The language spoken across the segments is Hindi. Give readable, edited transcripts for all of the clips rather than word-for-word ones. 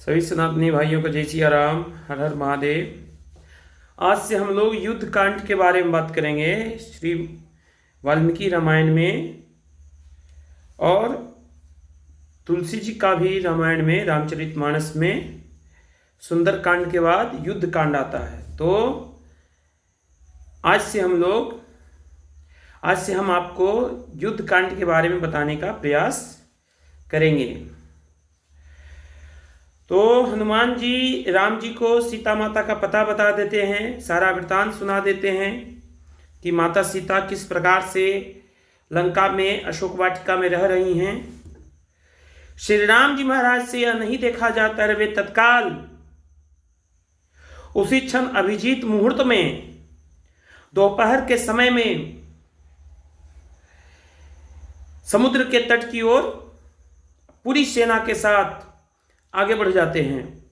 सभी सनातनी भाइयों को जय सिया राम, हर हर महादेव। आज से हम लोग युद्ध कांड के बारे में बात करेंगे श्री वाल्मीकि रामायण में, और तुलसी जी का भी रामायण में रामचरितमानस में सुंदर कांड के बाद युद्ध कांड आता है। तो आज से हम आपको युद्ध कांड के बारे में बताने का प्रयास करेंगे। तो हनुमान जी राम जी को सीता माता का पता बता देते हैं, सारा वृत्तांत सुना देते हैं कि माता सीता किस प्रकार से लंका में अशोक वाटिका में रह रही हैं। श्री राम जी महाराज से यह नहीं देखा जाता है, वे तत्काल उसी क्षण अभिजीत मुहूर्त में दोपहर के समय में समुद्र के तट की ओर पूरी सेना के साथ आगे बढ़ जाते हैं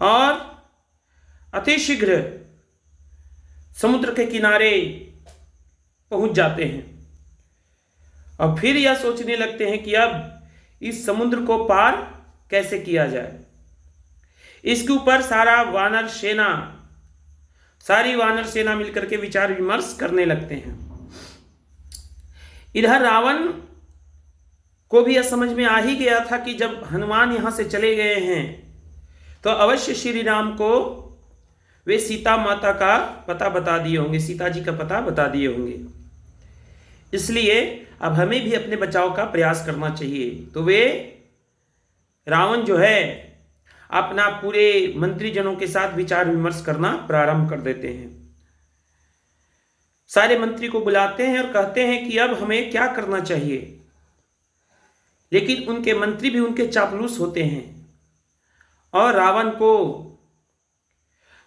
और अतिशीघ्र समुद्र के किनारे पहुंच जाते हैं। और फिर यह सोचने लगते हैं कि अब इस समुद्र को पार कैसे किया जाए। इसके ऊपर सारी वानर सेना मिलकर के विचार विमर्श करने लगते हैं। इधर रावण को भी यह समझ में आ ही गया था कि जब हनुमान यहां से चले गए हैं तो अवश्य श्री राम को वे सीता माता का पता बता दिए होंगे, सीता जी का पता बता दिए होंगे। इसलिए अब हमें भी अपने बचाव का प्रयास करना चाहिए। तो वे रावण जो है अपना पूरे मंत्रीजनों के साथ विचार विमर्श करना प्रारंभ कर देते हैं। सारे मंत्री को बुलाते हैं और कहते हैं कि अब हमें क्या करना चाहिए। लेकिन उनके मंत्री भी उनके चापलूस होते हैं और रावण को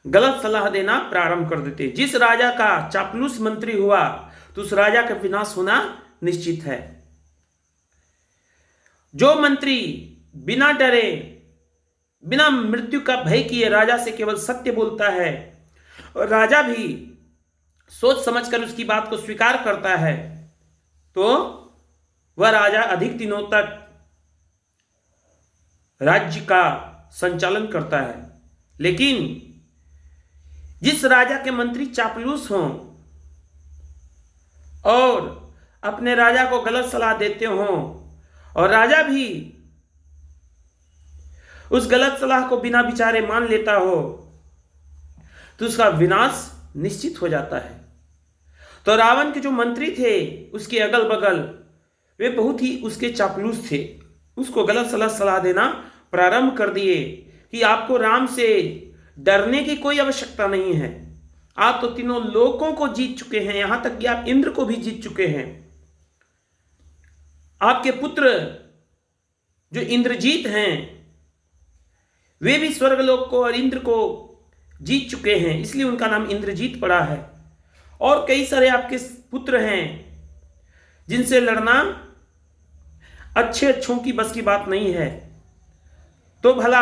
गलत सलाह देना प्रारंभ कर देते हैं। जिस राजा का चापलूस मंत्री हुआ तो उस राजा का विनाश होना निश्चित है। जो मंत्री बिना डरे बिना मृत्यु का भय किए राजा से केवल सत्य बोलता है और राजा भी सोच समझकर उसकी बात को स्वीकार करता है, तो वह राजा अधिक दिनों तक राज्य का संचालन करता है। लेकिन जिस राजा के मंत्री चापलूस हों और अपने राजा को गलत सलाह देते हों और राजा भी उस गलत सलाह को बिना विचारे मान लेता हो, तो उसका विनाश निश्चित हो जाता है। तो रावण के जो मंत्री थे उसके अगल बगल वे बहुत ही उसके चापलूस थे, उसको गलत सलाह देना प्रारंभ कर दिए कि आपको राम से डरने की कोई आवश्यकता नहीं है। आप तो तीनों लोकों को जीत चुके हैं, यहां तक कि आप इंद्र को भी जीत चुके हैं। आपके पुत्र जो इंद्रजीत हैं वे भी स्वर्गलोक को और इंद्र को जीत चुके हैं, इसलिए उनका नाम इंद्रजीत पड़ा है। और कई सारे आपके पुत्र हैं जिनसे लड़ना अच्छों की बस की बात नहीं है। तो भला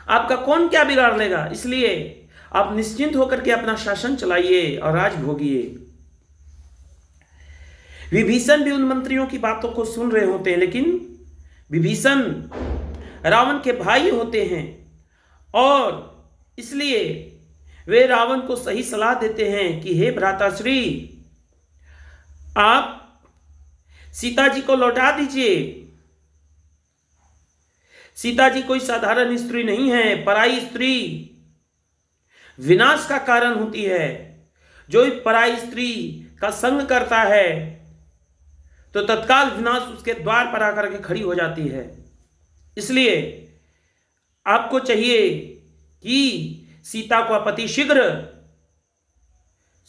आपका कौन क्या बिगाड़ लेगा। इसलिए आप निश्चिंत होकर के अपना शासन चलाइए और राज भोगिए। विभीषण भी उन मंत्रियों की बातों को सुन रहे होते हैं, लेकिन विभीषण रावण के भाई होते हैं और इसलिए वे रावण को सही सलाह देते हैं कि हे भ्राताश्री, आप सीता जी को लौटा दीजिए। सीता जी कोई साधारण स्त्री नहीं है, पराई स्त्री विनाश का कारण होती है। जो पराई स्त्री का संग करता है तो तत्काल विनाश उसके द्वार पर आकर के खड़ी हो जाती है। इसलिए आपको चाहिए कि सीता को आप अति शीघ्र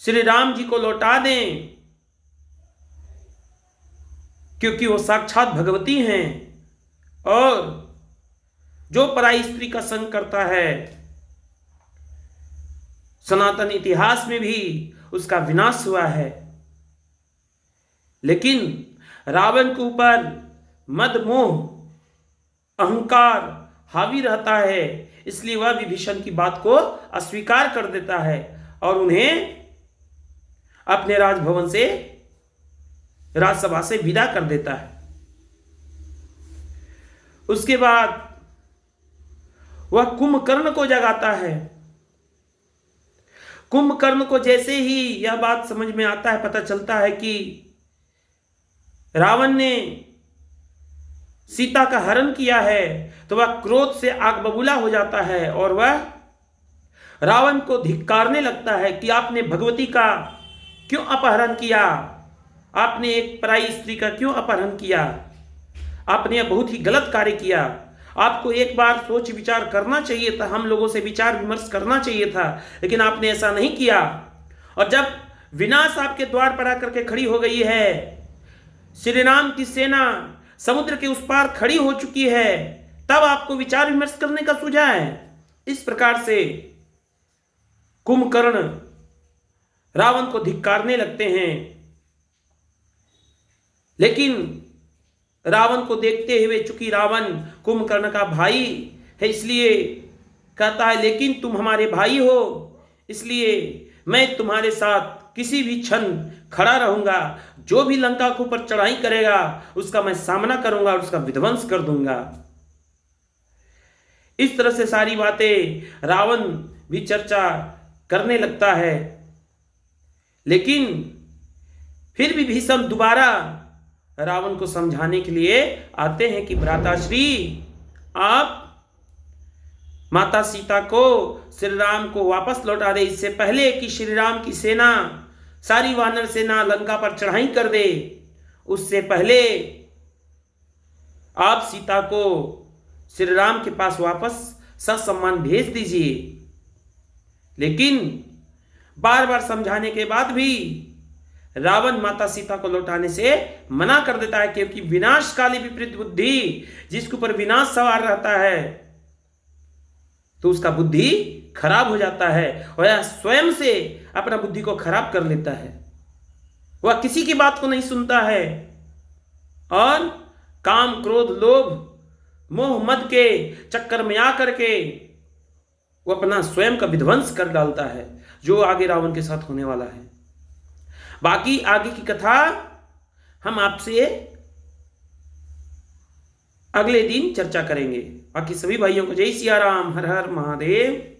श्री राम जी को लौटा दें, क्योंकि वो साक्षात भगवती हैं और जो पराई स्त्री का संग करता है सनातन इतिहास में भी उसका विनाश हुआ है। लेकिन रावण के ऊपर मद मोह अहंकार हावी रहता है, इसलिए वह विभीषण की बात को अस्वीकार कर देता है और उन्हें अपने राजभवन से राजसभा से विदा कर देता है। उसके बाद वह कुंभकर्ण को जगाता है। कुंभकर्ण को जैसे ही यह बात समझ में आता है, पता चलता है कि रावण ने सीता का हरण किया है, तो वह क्रोध से आग बबूला हो जाता है और वह रावण को धिक्कारने लगता है कि आपने भगवती का क्यों अपहरण किया, आपने एक पराई स्त्री का क्यों अपहरण किया, आपने यह बहुत ही गलत कार्य किया। आपको एक बार सोच विचार करना चाहिए था, हम लोगों से विचार विमर्श करना चाहिए था, लेकिन आपने ऐसा नहीं किया। और जब विनाश आपके द्वार पर आकर के खड़ी हो गई है, श्री राम की सेना समुद्र के उस पार खड़ी हो चुकी है, तब आपको विचार विमर्श करने का सूझा है। इस प्रकार से कुंभकर्ण रावण को धिक्कारने लगते हैं, लेकिन रावण को देखते हुए, चूंकि रावण कुंभकर्ण का भाई है, इसलिए कहता है लेकिन तुम हमारे भाई हो, इसलिए मैं तुम्हारे साथ किसी भी क्षण खड़ा रहूंगा, जो भी लंका के ऊपर चढ़ाई करेगा उसका मैं सामना करूंगा और उसका विध्वंस कर दूंगा। इस तरह से सारी बातें रावण भी चर्चा करने लगता है, लेकिन फिर भी भीष्म दोबारा रावण को समझाने के लिए आते हैं कि भ्राताश्री, आप माता सीता को, श्री राम को वापस लौटा दे, इससे पहले कि श्री राम की सेना, सारी वानर सेना लंका पर चढ़ाई कर दे, उससे पहले आप सीता को श्री राम के पास वापस ससम्मान भेज दीजिए। लेकिन बार बार समझाने के बाद भी रावण माता सीता को लौटाने से मना कर देता है, क्योंकि विनाशकाली विपरीत बुद्धि, जिसके ऊपर विनाश सवार रहता है तो उसका बुद्धि खराब हो जाता है और यह स्वयं से अपना बुद्धि को खराब कर लेता है। वह किसी की बात को नहीं सुनता है और काम, क्रोध, लोभ, मोह, मद के चक्कर में आकर के वो अपना स्वयं का विध्वंस कर डालता है, जो आगे रावण के साथ होने वाला है। बाकी आगे की कथा हम आपसे अगले दिन चर्चा करेंगे। बाकी सभी भाइयों को जय सिया राम, हर हर महादेव।